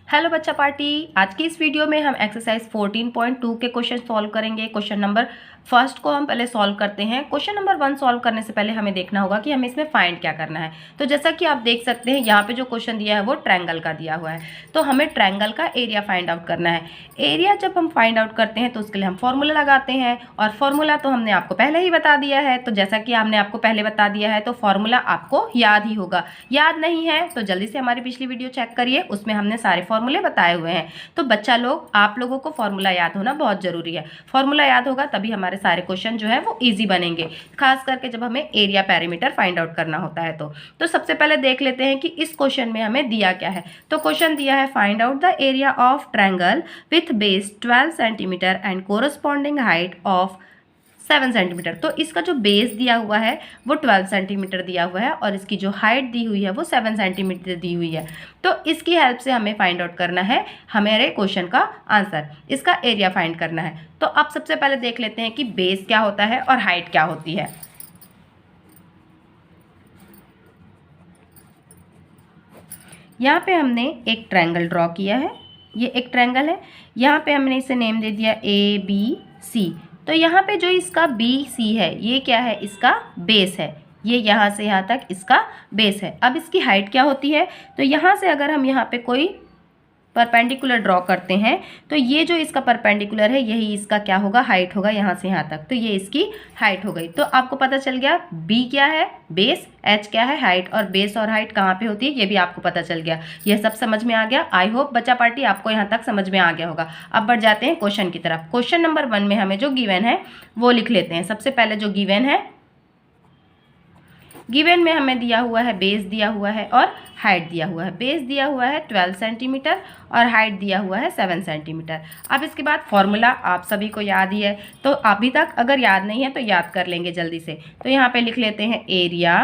Hello बच्चा party, आज की इस वीडियो में हम एक्सरसाइज 14.2 के क्वेश्चन सॉल्व करेंगे। क्वेश्चन नंबर फर्स्ट को हम पहले सॉल्व करते हैं। क्वेश्चन नंबर 1 सॉल्व करने से पहले हमें देखना होगा कि हमें इसमें फाइंड क्या करना है। तो जैसा कि आप देख सकते हैं यहाँ पे जो क्वेश्चन दिया है वो ट्रायंगल का दिया हुआ है, तो हमें ट्रायंगल का एरिया फाइंड आउट करना है। एरिया जब हम फाइंड आउट करते हैं तो उसके लिए हम फॉर्मूला लगाते हैं, और फॉर्मूला तो हमने आपको पहले ही बता दिया है। तो जैसा कि हमने आपको पहले बता दिया है तो फॉर्मूला आपको याद ही होगा। याद नहीं है तो जल्दी से हमारी पिछली वीडियो चेक करिए, उसमें हमने सारे फॉर्मूले बताए हुए हैं। तो बच्चा लोग, आप लोगों को फॉर्मूला याद होना बहुत जरूरी है। फॉर्मूला याद होगा तभी हमारे सारे क्वेश्चन जो है वो इजी बनेंगे, खास करके जब हमें एरिया पैरामीटर फाइंड आउट करना होता है। तो सबसे पहले देख लेते हैं कि इस क्वेश्चन में हमें दिया क्या है। तो क्वेश्चन दिया है find out the area of triangle with base 12 centimetre and corresponding height of 7 centimetre. तो इसका जो बेस दिया हुआ है वो 12 सेंटीमीटर दिया हुआ है, और इसकी जो हाइट दी हुई है वो 7 सेंटीमीटर दी हुई है। तो इसकी हेल्प से हमें फाइंड आउट करना है हमारे क्वेश्चन का आंसर, इसका एरिया फाइंड करना है। तो अब सबसे पहले देख लेते हैं कि बेस क्या होता है और हाइट क्या होती है। यहाँ पे हमने एक ट्रायंगल ड्रॉ किया है, ये एक ट्रायंगल है। यहाँ पे हमने इसे नेम दे दिया ABC। तो यहाँ पे जो इसका BC है ये क्या है, इसका बेस है। ये यहाँ से यहाँ तक इसका बेस है। अब इसकी हाइट क्या होती है, तो यहाँ से अगर हम यहाँ पे कोई परपेंडिकुलर ड्रॉ करते हैं तो ये जो इसका परपेंडिकुलर है यही इसका क्या होगा, हाइट होगा यहाँ से यहाँ तक। तो ये इसकी हाइट हो गई। तो आपको पता चल गया B क्या है, बेस, H क्या है, हाइट, और बेस और हाइट कहाँ पे होती है ये भी आपको पता चल गया। यह सब समझ में आ गया। आई होप बच्चा पार्टी आपको यहाँ तक समझ में आ गया होगा। अब बढ़ जाते हैं क्वेश्चन की तरफ। क्वेश्चन नंबर 1 में हमें जो गिवन है वो लिख लेते हैं। सबसे पहले जो गिवन है, गिवन में हमें दिया हुआ है बेस दिया हुआ है और हाइट दिया हुआ है। बेस दिया हुआ है 12 सेंटीमीटर और हाइट दिया हुआ है 7 सेंटीमीटर। अब इसके बाद फॉर्मूला आप सभी को याद ही है, तो अभी तक अगर याद नहीं है तो याद कर लेंगे जल्दी से। तो यहाँ पे लिख लेते हैं एरिया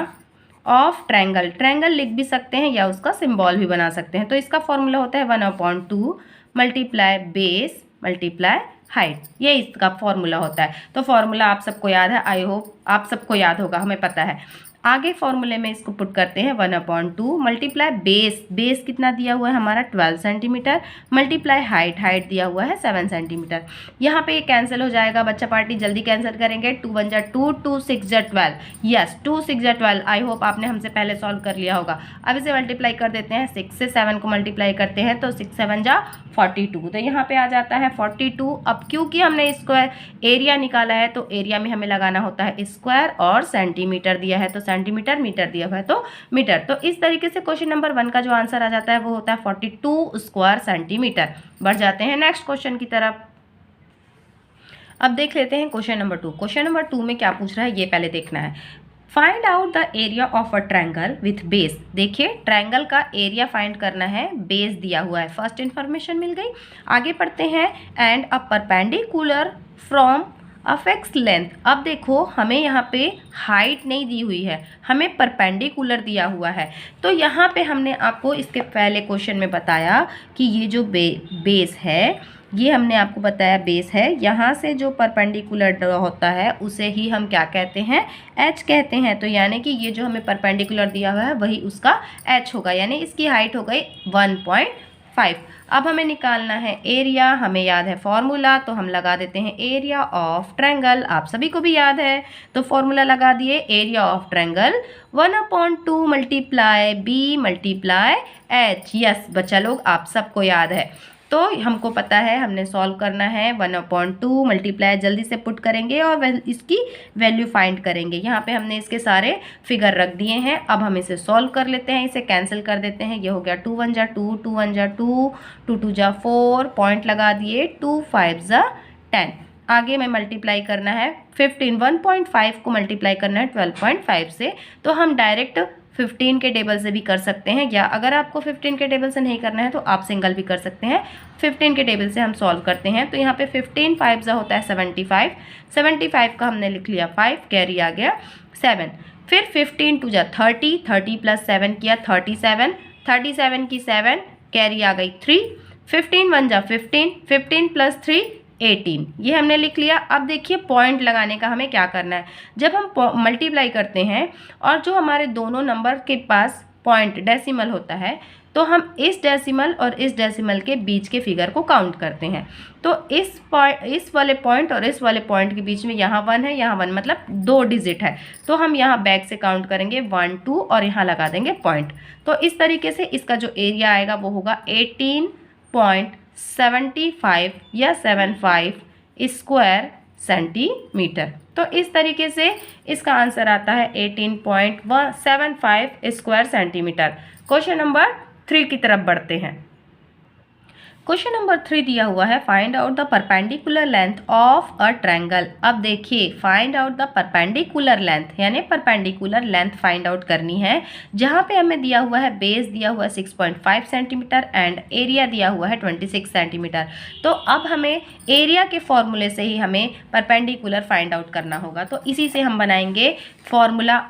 ऑफ ट्रायंगल। ट्रायंगल लिख भी सकते हैं या उसका सिंबल भी बना सकते हैं। तो इसका फॉर्मूला होता है 1/2 मल्टीप्लाई बेस मल्टीप्लाई हाइट, ये इसका फॉर्मूला होता है। तो फॉर्मूला आप सबको याद है, आई होप आप सबको याद होगा, हमें पता है। आगे फॉर्मूले में इसको पुट करते हैं 1/2 मल्टीप्लाई बेस, बेस कितना दिया हुआ है हमारा 12 सेंटीमीटर, मल्टीप्लाई हाइट, हाइट दिया हुआ है 7 सेंटीमीटर। यहाँ पे ये कैंसिल हो जाएगा बच्चा पार्टी, जल्दी कैंसिल करेंगे। 2 1 जा 2, 2 6 जा 12, यस 2 6 जा 12। आई होप आपने हमसे पहले सॉल्व कर लिया होगा। अब इसे मल्टीप्लाई कर देते हैं, 6 से 7 को मल्टीप्लाई करते हैं तो 6 7 जा 42। तो यहाँ पे आ जाता है 42। अब क्योंकि हमने स्क्वायर एरिया निकाला है तो एरिया में हमें लगाना होता है स्क्वायर, और सेंटीमीटर दिया है तो सेंटीमीटर, मीटर दिया हुआ है तो मीटर। तो इस तरीके से क्वेश्चन नंबर 1 का जो आंसर आ जाता है वो होता है 42 स्क्वायर सेंटीमीटर। बढ़ जाते हैं नेक्स्ट क्वेश्चन की तरफ। अब देख लेते हैं क्वेश्चन नंबर 2। क्वेश्चन नंबर 2 में क्या पूछ रहा है ये पहले देखना है। Find out the area of a triangle with base. देखिए ट्रायंगल का एरिया फाइंड करना है, बेस दिया हुआ है, फर्स्ट इन्फॉर्मेशन मिल गई। आगे पढ़ते हैं, and a perpendicular from a fixed length. अब देखो हमें यहाँ पे हाइट नहीं दी हुई है, हमें परपेंडिकुलर दिया हुआ है। तो यहाँ पे हमने आपको इसके पहले क्वेश्चन में बताया कि ये जो बेस है, ये हमने आपको बताया बेस है। यहाँ से जो परपेंडिकुलर ड्रॉ होता है उसे ही हम क्या कहते हैं, H कहते हैं। तो यानी कि ये जो हमें परपेंडिकुलर दिया हुआ है वही उसका H होगा, यानी इसकी हाइट हो गई 1.5। अब हमें निकालना है एरिया, हमें याद है फॉर्मूला, तो हम लगा देते हैं एरिया ऑफ ट्रायंगल। आप सभी को भी याद है तो फॉर्मूला लगा दिए, area of triangle 1/2 multiply B multiply H। Yes बच्चा लोग, आप सबको याद है। तो हमको पता है हमने सॉल्व करना है 1/2 मल्टीप्लाई, जल्दी से पुट करेंगे और इसकी वैल्यू फाइंड करेंगे। यहाँ पे हमने इसके सारे फिगर रख दिए हैं। अब हम इसे सॉल्व कर लेते हैं, इसे कैंसिल कर देते हैं। ये हो गया 2 1 जा 2, 2 1 जा 2, 2 2 जा 4, पॉइंट लगा दिए, 2 5 जा 10। आगे में मल्टीप्लाई करना है 15, 1.5 को मल्टीप्लाई करना है 12.5 से। तो हम डायरेक्ट 15 के टेबल से भी कर सकते हैं, या अगर आपको 15 के टेबल से नहीं करना है तो आप सिंगल भी कर सकते हैं। 15 के टेबल से हम सॉल्व करते हैं। तो यहाँ पे 15 5 जा होता है 75, 75 का हमने लिख लिया 5, कैरी आ गया 7। फिर 15 2 जा 30, 30 प्लस 7 किया 37, 37 की 7, कैरी आ गई 3। 15 1 जा 15, 15 प्लस 3 18, ये हमने लिख लिया। अब देखिए पॉइंट लगाने का हमें क्या करना है। जब हम मल्टीप्लाई करते हैं और जो हमारे दोनों नंबर के पास पॉइंट डेसिमल होता है तो हम इस डेसिमल और इस डेसिमल के बीच के फिगर को काउंट करते हैं। तो इस वाले पॉइंट और इस वाले पॉइंट के बीच में यहाँ 1 है, यहाँ 1 मतलब 2 डिजिट है। तो हम यहाँ बैक से काउंट करेंगे 1 2 और यहाँ लगा देंगे पॉइंट। तो इस तरीके से इसका जो एरिया आएगा वो होगा 18.75 या 75 स्क्वायर सेंटीमीटर। तो इस तरीके से इसका आंसर आता है 18.75 स्क्वायर सेंटीमीटर। क्वेश्चन नंबर 3 की तरफ बढ़ते हैं। क्वेश्चन नंबर 3 दिया हुआ है find out the perpendicular length of a triangle. अब देखिए find out the perpendicular length यानी परपेंडिकुलर लेंथ फाइंड आउट करनी है, जहाँ पे हमें दिया हुआ है बेस दिया हुआ है 6.5 सेंटीमीटर एंड एरिया दिया हुआ है 26 सेंटीमीटर। तो अब हमें एरिया के फॉर्मूले से ही हमें परपेंडिकुलर फाइंड आउट करना होगा। तो इसी से हम बनाएंगे फॉर्मूला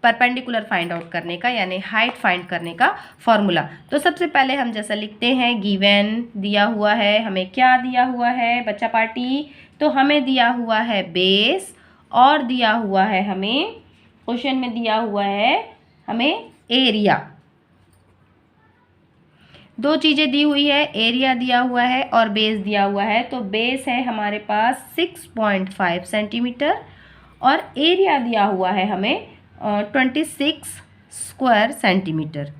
परपेंडिकुलर फाइंड आउट करने का यानी हाइट फाइंड करने का फॉर्मूला। तो सबसे पहले हम जैसा लिखते हैं, गिवन दिया हुआ है, हमें क्या दिया हुआ है बच्चा पार्टी, तो हमें दिया हुआ है बेस और दिया हुआ है हमें क्वेश्चन में दिया हुआ है हमें एरिया। 2 चीज़ें दी हुई है, एरिया दिया हुआ है और बेस दिया हुआ है। तो बेस है हमारे पास 6.5 सेंटीमीटर और एरिया दिया हुआ है हमें 26 स्क्वायर सेंटीमीटर।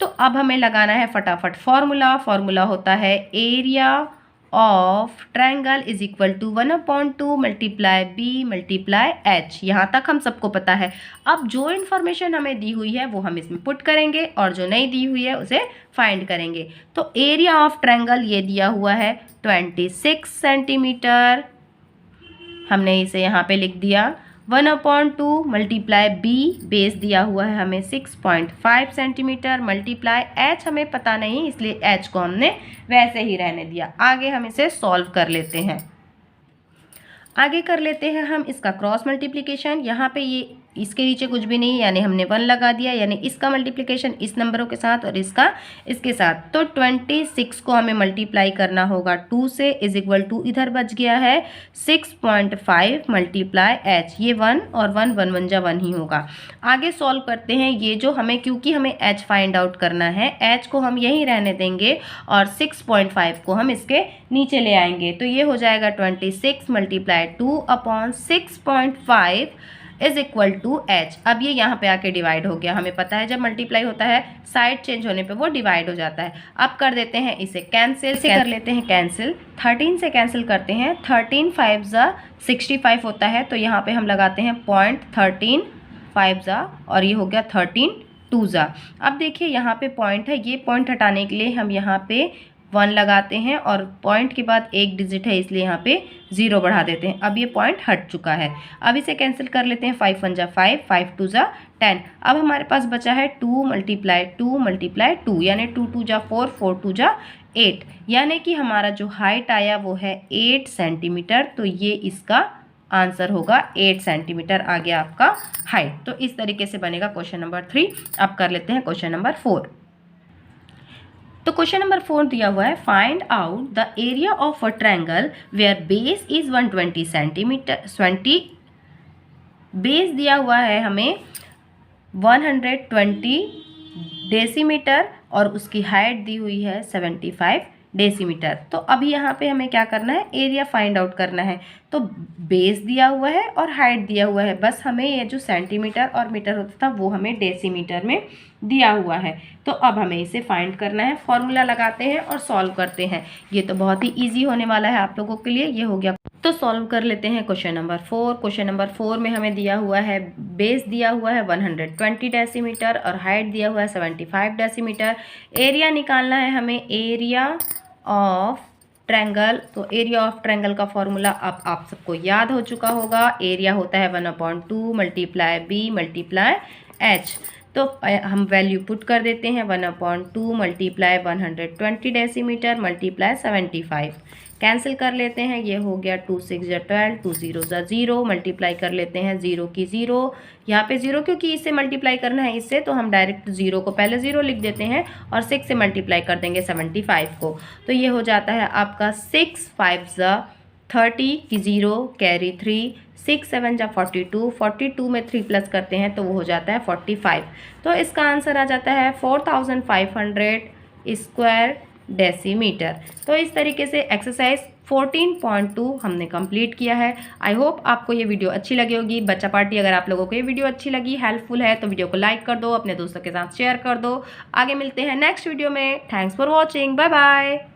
तो अब हमें लगाना है फटाफट फॉर्मूला होता है area of triangle is equal to 1/2 multiply B multiply H. यहाँ तक हम सबको पता है। अब जो इन्फॉर्मेशन हमें दी हुई है वो हम इसमें पुट करेंगे और जो नहीं दी हुई है उसे फाइंड करेंगे। तो एरिया ऑफ ट्रायंगल ये दिया हुआ है 26 सेंटीमीटर, हमने इसे यहाँ पे लिख दिया। 1/2 मल्टीप्लाई बी बेस दिया हुआ है हमें 6.5 सेंटीमीटर मल्टीप्लाई एच हमें पता नहीं इसलिए एच को हमने वैसे ही रहने दिया। आगे हम इसे सॉल्व कर लेते हैं। हम इसका क्रॉस मल्टीप्लिकेशन। यहाँ पे ये इसके नीचे कुछ भी नहीं यानी हमने 1 लगा दिया, यानी इसका मल्टीप्लिकेशन इस नंबरों के साथ और इसका इसके साथ। तो 26 को हमें मल्टीप्लाई करना होगा 2 से इज इक्वल टू इधर बच गया है 6.5 मल्टीप्लाई एच। ये 1 और 1 1 1 जा 1 ही होगा। आगे सॉल्व करते हैं। ये जो हमें क्योंकि हमें एच फाइंड आउट करना है, एच को हम यहीं रहने देंगे और 6.5 को हम इसके नीचे ले आएंगे। तो ये हो जाएगा 26 multiply 2/6.5 is equal to H. अब ये यहाँ पे आके डिवाइड हो गया। हमें पता है जब मल्टीप्लाई होता है साइड चेंज होने पे वो डिवाइड हो जाता है। अब कर देते हैं इसे कैंसिल से कर लेते हैं कैंसिल। 13 से कैंसिल करते हैं। 13 5 जा 65 होता है तो यहाँ पे हम लगाते हैं 0.13 5 जा और ये हो गया 13 2 जा। अब देखिए यहाँ पे पॉइंट है, ये पॉइंट हटाने के लिए हम यहाँ पे 1 लगाते हैं और पॉइंट के बाद एक डिजिट है इसलिए यहाँ पे 0 बढ़ा देते हैं। अब ये पॉइंट हट चुका है। अब इसे कैंसिल कर लेते हैं। 5 1 जा 5 5 2 जा 10। अब हमारे पास बचा है 2 मल्टीप्लाई 2 यानी 2 2 जा 4 4 2 जा 8, यानी कि हमारा जो हाइट आया वो है 8 सेंटीमीटर। तो ये इसका आंसर होगा 8 सेंटीमीटर आ गया आपका हाइट। तो इस तरीके से बनेगा क्वेश्चन नंबर 3। अब कर लेते हैं क्वेश्चन नंबर 4। तो क्वेश्चन नंबर 4 दिया हुआ है find out the area of a triangle where base is 120 centimetre 20। Base दिया हुआ है हमें 120 डेसीमीटर और उसकी हाइट दी हुई है 75 डेसीमीटर। तो अभी यहाँ पे हमें क्या करना है, एरिया फाइंड आउट करना है। तो बेस दिया हुआ है और हाइट दिया हुआ है, बस हमें ये जो सेंटीमीटर और मीटर होता था वो हमें डेसीमीटर में दिया हुआ है। तो अब हमें इसे फाइंड करना है। फॉर्मूला लगाते हैं और सॉल्व करते हैं। ये तो बहुत ही ईजी होने वाला है आप लोगों के लिए। ये हो गया। तो सॉल्व कर लेते हैं क्वेश्चन नंबर 4। क्वेश्चन नंबर 4 में हमें दिया हुआ है बेस दिया हुआ है 120 डेसीमीटर और हाइट दिया हुआ है 75 डेसीमीटर। एरिया निकालना है हमें, एरिया ऑफ ट्रायंगल। तो एरिया ऑफ ट्रायंगल का फॉर्मूला अब आप सबको याद हो चुका होगा। एरिया होता है 1/2 मल्टीप्लाई बी मल्टीप्लाई एच। तो हम वैल्यू पुट कर देते हैं 1/2 मल्टीप्लाई 120 डेसीमीटर मल्टीप्लाई 75। कैंसिल कर लेते हैं। ये हो गया 2 6 जा 12 2 0 जा 0 मल्टीप्लाई कर लेते हैं 0 की 0। यहाँ पे 0 क्योंकि इससे मल्टीप्लाई करना है इससे, तो हम डायरेक्ट 0 को पहले 0 लिख देते हैं और 6 से मल्टीप्लाई कर देंगे 75 को। तो ये हो जाता है आपका 6 5 जा 30 की 0 कैरी 3, 6 7 जा 42, 42 में 3 प्लस करते हैं तो वो हो जाता है 45। तो इसका आंसर आ जाता है 4500 स्क्वायर डेसीमीटर। तो इस तरीके से एक्सरसाइज 14.2 हमने कंप्लीट किया है। आई होप आपको ये वीडियो अच्छी लगी होगी। बच्चा पार्टी, अगर आप लोगों को ये वीडियो अच्छी लगी, हेल्पफुल है, तो वीडियो को लाइक कर दो, अपने दोस्तों के साथ शेयर कर दो। आगे मिलते हैं नेक्स्ट वीडियो में। Thanks for watching, bye bye.